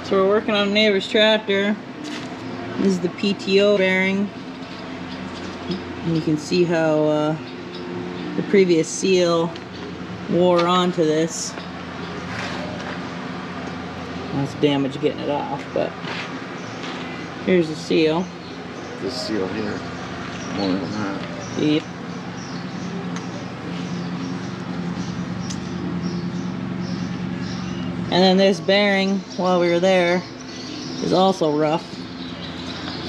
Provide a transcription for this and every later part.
So we're working on a neighbor's tractor. This is the PTO bearing. And you can see how the previous seal wore onto this. That's damage getting it off, but here's the seal. This seal here, more than that. Yep. And then this bearing, while we were there, is also rough.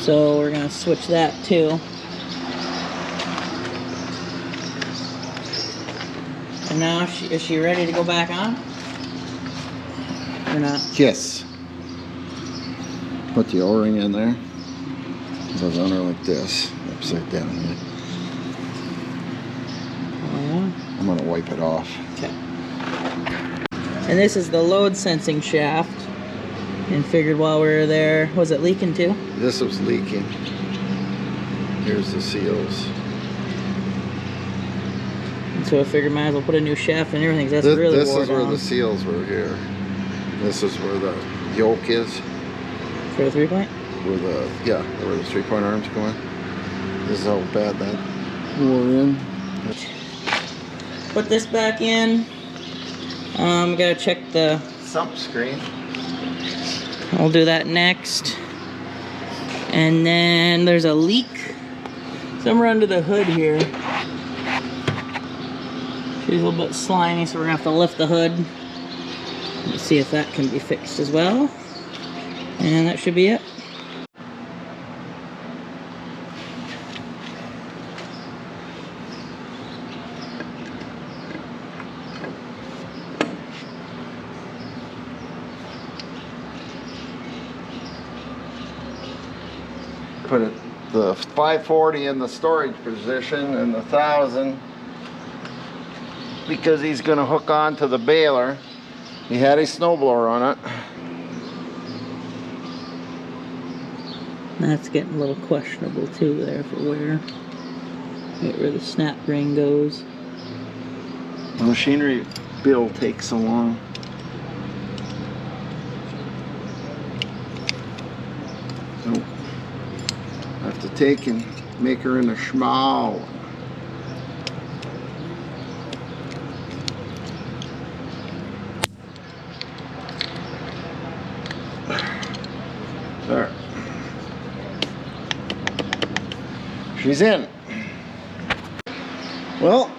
So we're gonna switch that too. And now, is she ready to go back on? Or not? Yes. Put the O-ring in there. It goes on her like this, upside down. I'm gonna wipe it off. Okay. And this is the load sensing shaft. And figured while we were there, was it leaking too? This was leaking. Here's the seals. And so I figured might as well put a new shaft and everything, 'cause that's really This wore is where down. the seals were here. This is where the yoke is. For the 3-point? Where the, yeah, where the 3-point arms go in. This is how bad that wore in. Put this back in. Gotta check the Sump screen. I'll do that next. And then there's a leak somewhere under the hood here. She's a little bit slimy, so we're gonna have to lift the hood. Let's see if that can be fixed as well. And that should be it. Put it, the 540 in the storage position and the 1000 because he's going to hook on to the baler. He had a snowblower on it. That's getting a little questionable too there for where the snap ring goes. The machinery bill takes so long. So I have to take and make her in a schmal. There. She's in. Well,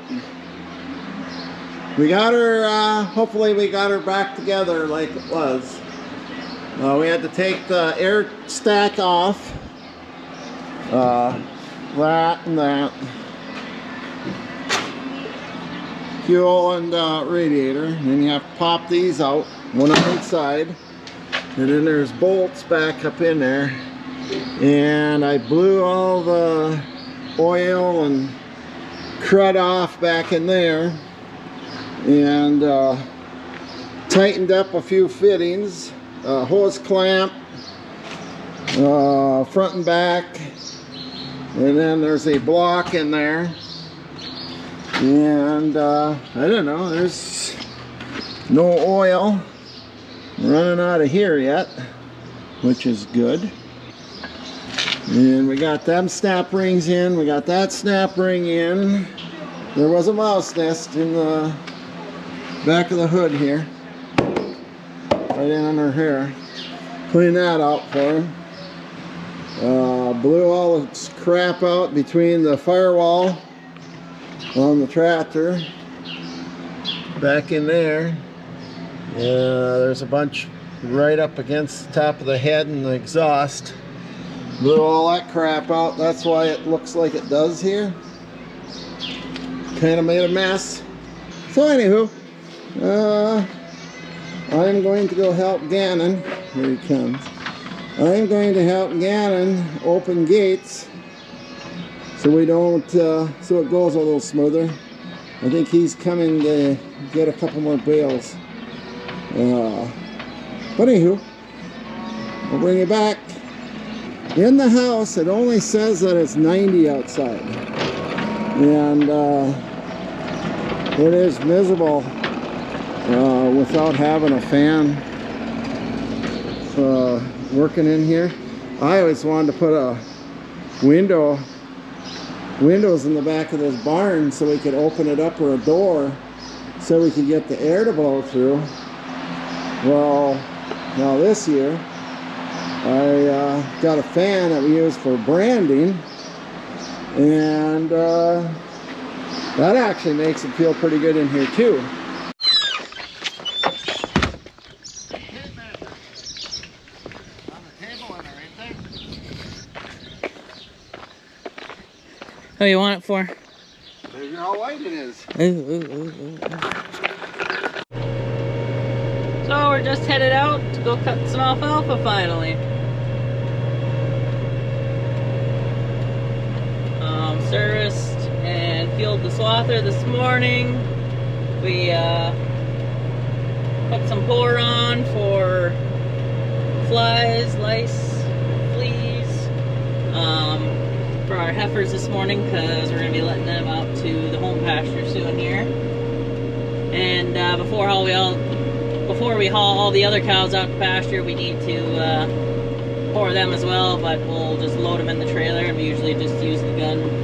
we got her, hopefully we got her back together like it was. We had to take the air stack off. That and that. Fuel and radiator. And then you have to pop these out, one on each side. And then there's bolts back up in there. And I blew all the oil and crud off back in there. And tightened up a few fittings. Hose clamp. Front and back. And then there's a block in there. And I don't know, there's no oil running out of here yet, which is good. And we got them snap rings in, we got that snap ring in. There was a mouse nest in the back of the hood here, right in under here. Clean that out for him. Blew all the crap out between the firewall on the tractor back in there. There's a bunch right up against the top of the head and the exhaust. Blew all that crap out. That's why it looks like it does here. Kind of made a mess. So anywho, I'm going to go help Gannon. Here he comes. I'm going to help Gannon open gates so we don't, so it goes a little smoother. I think he's coming to get a couple more bales. But anywho, I'll bring you back. In the house, it only says that it's 90 outside. And it is miserable without having a fan. working in here. I always wanted to put a windows in the back of this barn so we could open it up, or a door so we could get the air to blow through. Well, now this year I got a fan that we use for branding, and that actually makes it feel pretty good in here too. Oh, you want it for? Look how white it is. So we're just headed out to go cut some alfalfa finally. Serviced and fueled the swather this morning. We put some pour on for flies, lice, fleas, for our heifers this morning, because we're going to be letting them out to the home pasture soon here. And before we haul all the other cows out to pasture, we need to pour them as well, but we'll just load them in the trailer, and we usually just use the gun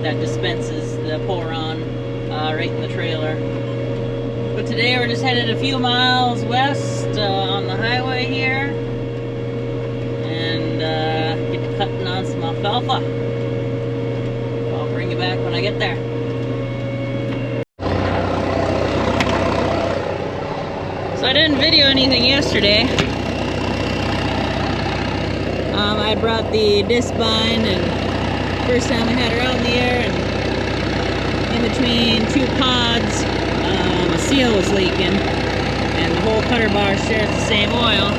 that dispenses the pour on right in the trailer. But today we're just headed a few miles west on the highway here, and get to cutting on some alfalfa. I'll bring you back when I get there. So I didn't video anything yesterday. I brought the disc bind, and first time I had her out in the air, and in between two pods, a seal was leaking, and the whole cutter bar shares the same oil.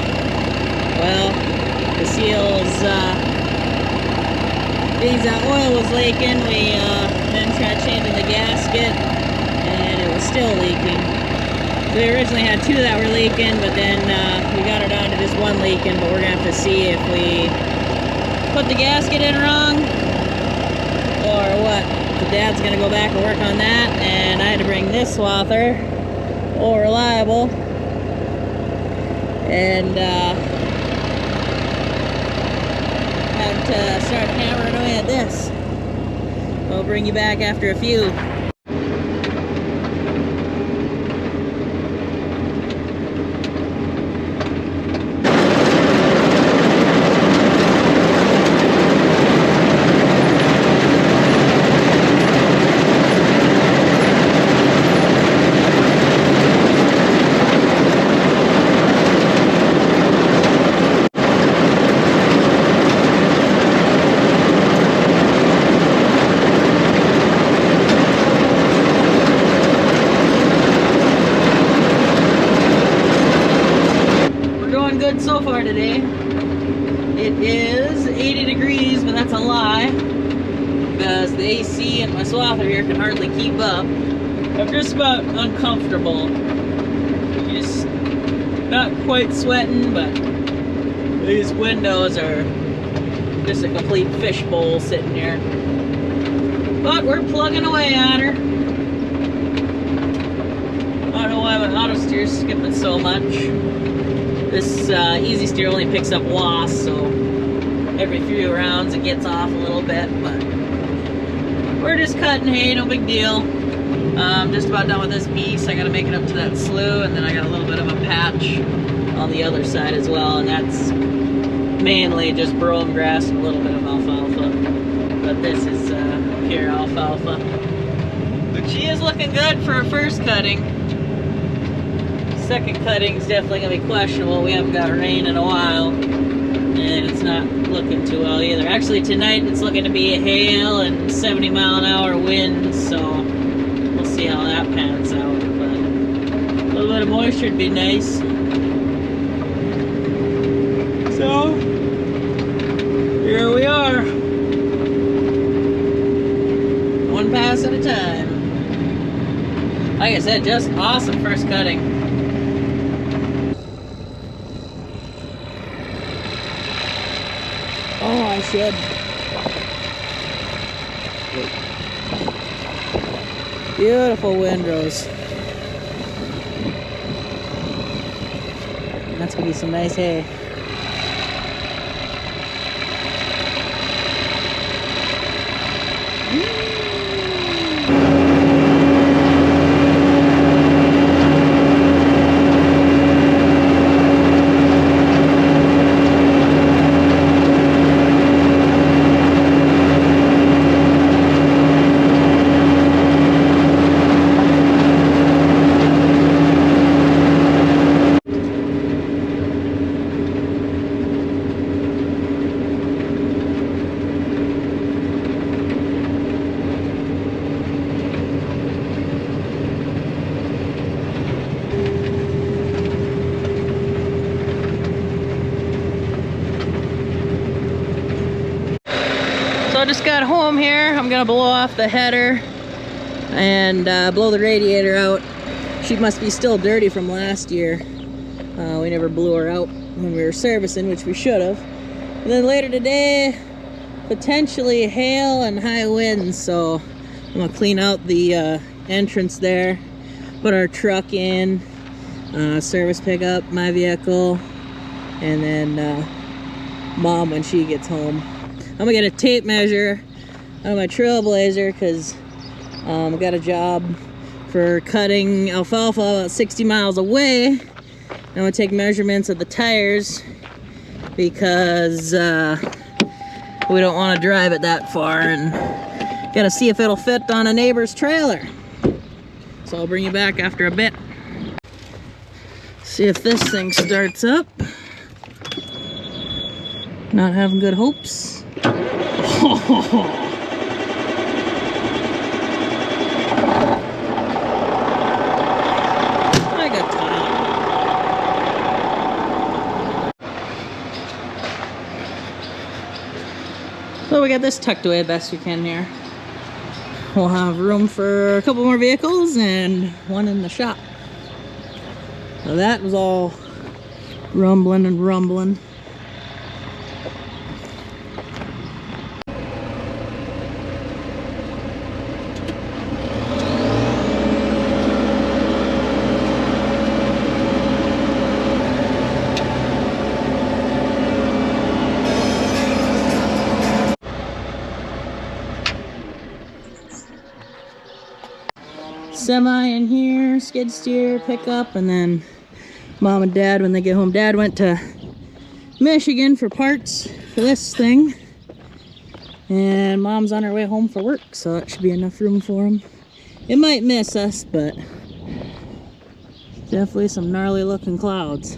Well, the seal's, oil was leaking. We then tried changing the gasket, and it was still leaking. So we originally had two that were leaking, but then we got it down to just one leaking, but we're going to have to see if we put the gasket in wrong or what. The dad's going to go back and work on that, and I had to bring this swather, all reliable, and had to start hammering away at this. We'll bring you back after a few. So far today, it is 80 degrees, but that's a lie, because the AC and my swather here can hardly keep up. I'm just about uncomfortable. Just not quite sweating, but these windows are just a complete fishbowl sitting here. But we're plugging away on her. I don't know why my auto steer's skipping so much. This easy steer only picks up wasps, so every few rounds it gets off a little bit, but we're just cutting hay, no big deal. I'm just about done with this piece. I gotta make it up to that slough, and then I got a little bit of a patch on the other side as well, and that's mainly just brome grass and a little bit of alfalfa. But this is pure alfalfa. But she is looking good for her first cutting. Second cutting is definitely going to be questionable. We haven't got rain in a while, and it's not looking too well either. Actually, tonight it's looking to be a hail and 70-mile-an-hour winds, so we'll see how that pans out. But a little bit of moisture would be nice. So, here we are. One pass at a time. Like I said, just awesome first cutting. Oh, I should. Beautiful windrows. That's gonna be some nice hay. I just got home here. I'm gonna blow off the header and blow the radiator out. She must be still dirty from last year. We never blew her out when we were servicing, which we should have. And then later today, potentially hail and high winds, so I'm gonna clean out the entrance there, put our truck in, service pickup my vehicle, and then Mom when she gets home. I'm gonna get a tape measure on my Trailblazer because I got a job for cutting alfalfa about 60 miles away. I'm gonna take measurements of the tires because we don't want to drive it that far, and gotta see if it'll fit on a neighbor's trailer. So I'll bring you back after a bit. See if this thing starts up. Not having good hopes. I got tired. So we got this tucked away best we can here. We'll have room for a couple more vehicles and one in the shop. So that was all rumbling and rumbling. Semi in here, skid steer, pickup, and then Mom and Dad when they get home. Dad went to Michigan for parts for this thing, and Mom's on her way home for work, so that should be enough room for them. It might miss us, but definitely some gnarly looking clouds.